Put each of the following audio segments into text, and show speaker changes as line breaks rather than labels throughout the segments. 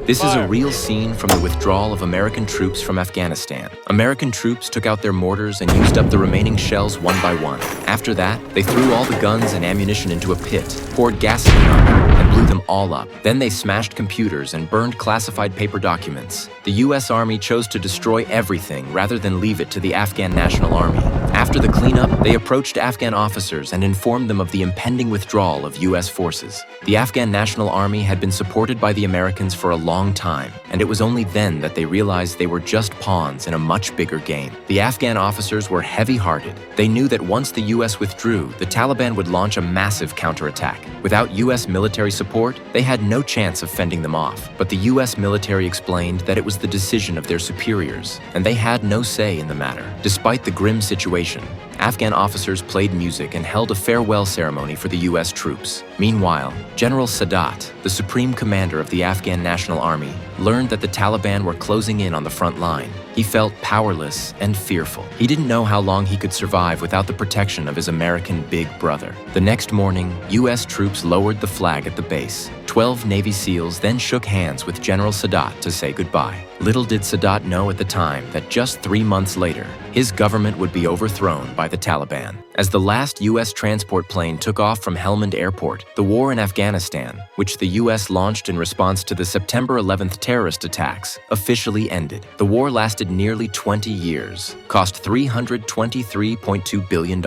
This is a real scene from the withdrawal of American troops from Afghanistan. American troops took out their mortars and used up the remaining shells one by one. After that, they threw all the guns and ammunition into a pit, poured gasoline on them, and blew them all up. Then they smashed computers and burned classified paper documents. The U.S. Army chose to destroy everything rather than leave it to the Afghan National Army. After the cleanup, they approached Afghan officers and informed them of the impending withdrawal of U.S. forces. The Afghan National Army had been supported by the Americans for a long time, and it was only then that they realized they were just pawns in a much bigger game. The Afghan officers were heavy-hearted. They knew that once the U.S. withdrew, the Taliban would launch a massive counterattack. Without U.S. military support, they had no chance of fending them off. But the U.S. military explained that it was the decision of their superiors, and they had no say in the matter. Despite the grim situation, Afghan officers played music and held a farewell ceremony for the U.S. troops. Meanwhile, General Sadat, the supreme commander of the Afghan National Army, learned that the Taliban were closing in on the front line. He felt powerless and fearful. He didn't know how long he could survive without the protection of his American big brother. The next morning, U.S. troops lowered the flag at the base. 12 Navy SEALs then shook hands with General Sadat to say goodbye. Little did Sadat know at the time that just 3 months later, his government would be overthrown by the Taliban. As the last U.S. transport plane took off from Helmand Airport, the war in Afghanistan, which the U.S. launched in response to the September 11th terrorist attacks, officially ended. The war lasted nearly 20 years, cost $323.2 billion,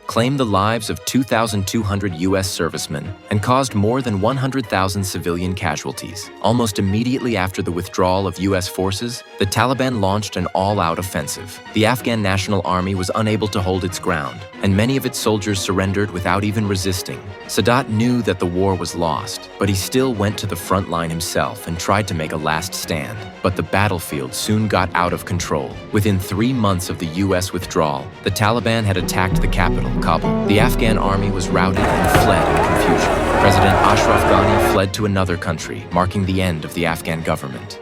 claimed the lives of 2,200 U.S. servicemen, and caused more than 100,000 civilian casualties. Almost immediately after the withdrawal of U.S. forces, the Taliban launched an all-out offensive. The Afghan National Army was unable to hold its ground, and many of its soldiers surrendered without even resisting. Sadat knew that the war was lost, but he still went to the front line himself and tried to make a last stand. But the battlefield soon got out of control. Within 3 months of the U.S. withdrawal, the Taliban had attacked the capital, Kabul. The Afghan army was routed and fled in confusion. President Ashraf Ghani fled to another country, marking the end of the Afghan government.